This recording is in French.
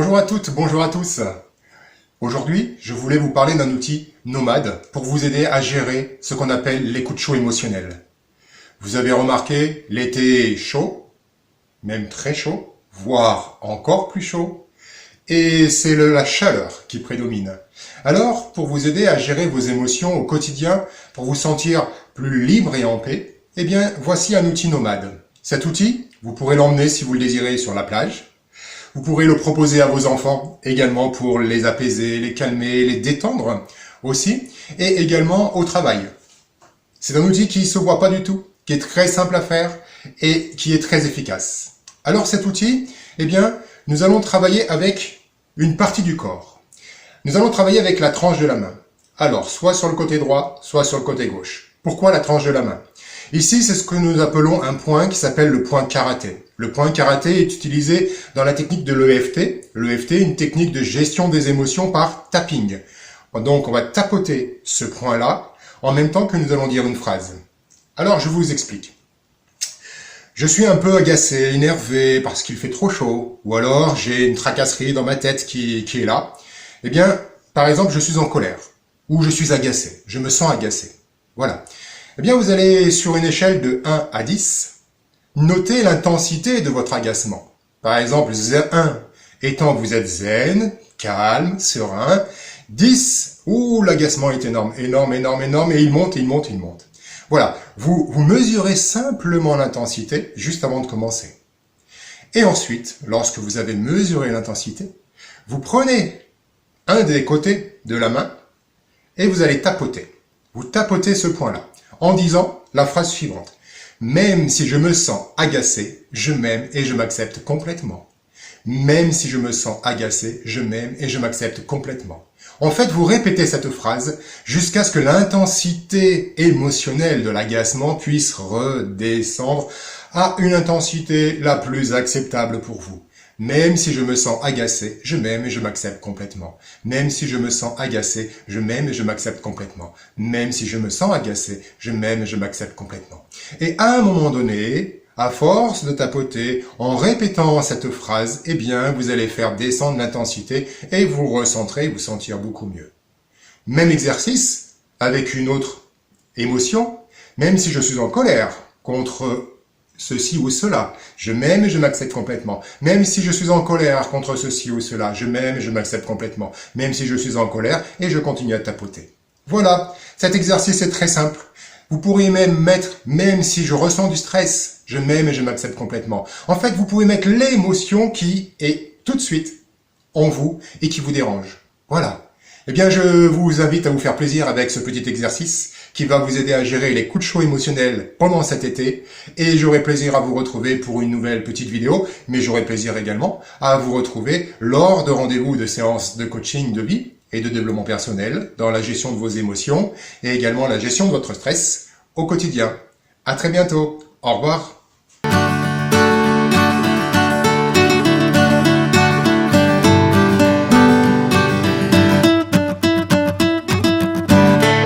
Bonjour à toutes, bonjour à tous. Aujourd'hui, je voulais vous parler d'un outil nomade pour vous aider à gérer ce qu'on appelle les coups de chaud émotionnels. Vous avez remarqué, l'été est chaud, même très chaud, voire encore plus chaud, et c'est la chaleur qui prédomine. Alors, pour vous aider à gérer vos émotions au quotidien, pour vous sentir plus libre et en paix, eh bien, voici un outil nomade. Cet outil, vous pourrez l'emmener si vous le désirez sur la plage. Vous pourrez le proposer à vos enfants également pour les apaiser, les calmer, les détendre aussi, et également au travail. C'est un outil qui ne se voit pas du tout, qui est très simple à faire et qui est très efficace. Alors cet outil, eh bien, nous allons travailler avec une partie du corps. Nous allons travailler avec la tranche de la main. Alors, soit sur le côté droit, soit sur le côté gauche. Pourquoi la tranche de la main? Ici, c'est ce que nous appelons un point qui s'appelle le point karaté. Le point karaté est utilisé dans la technique de l'EFT. L'EFT est une technique de gestion des émotions par tapping. Donc, on va tapoter ce point-là en même temps que nous allons dire une phrase. Alors, je vous explique. Je suis un peu agacé, énervé parce qu'il fait trop chaud, ou alors j'ai une tracasserie dans ma tête qui est là. Eh bien, par exemple, je suis en colère, ou je suis agacé, je me sens agacé. Voilà. Eh bien, vous allez, sur une échelle de 1 à 10, noter l'intensité de votre agacement. Par exemple, 1 étant que vous êtes zen, calme, serein. 10, l'agacement est énorme, énorme, énorme, énorme, et il monte, il monte, il monte. Voilà, vous mesurez simplement l'intensité juste avant de commencer. Et ensuite, lorsque vous avez mesuré l'intensité, vous prenez un des côtés de la main et vous allez tapoter. Vous tapotez ce point-là en disant la phrase suivante. Même si je me sens agacé, je m'aime et je m'accepte complètement. Même si je me sens agacé, je m'aime et je m'accepte complètement. En fait, vous répétez cette phrase jusqu'à ce que l'intensité émotionnelle de l'agacement puisse redescendre à une intensité la plus acceptable pour vous. Même si je me sens agacé, je m'aime et je m'accepte complètement. Même si je me sens agacé, je m'aime et je m'accepte complètement. Même si je me sens agacé, je m'aime et je m'accepte complètement. Et à un moment donné, à force de tapoter, en répétant cette phrase, eh bien, vous allez faire descendre l'intensité et vous recentrez, vous sentir beaucoup mieux. Même exercice, avec une autre émotion, même si je suis en colère contre ceci ou cela, je m'aime et je m'accepte complètement. Même si je suis en colère contre ceci ou cela, je m'aime et je m'accepte complètement. Même si je suis en colère et je continue à tapoter. Voilà, cet exercice est très simple. Vous pourriez même mettre, même si je ressens du stress, je m'aime et je m'accepte complètement. En fait, vous pouvez mettre l'émotion qui est tout de suite en vous et qui vous dérange. Voilà. Eh bien, je vous invite à vous faire plaisir avec ce petit exercice qui va vous aider à gérer les coups de chaud émotionnels pendant cet été. Et j'aurai plaisir à vous retrouver pour une nouvelle petite vidéo, mais j'aurai plaisir également à vous retrouver lors de rendez-vous de séances de coaching de vie et de développement personnel dans la gestion de vos émotions et également la gestion de votre stress au quotidien. À très bientôt. Au revoir.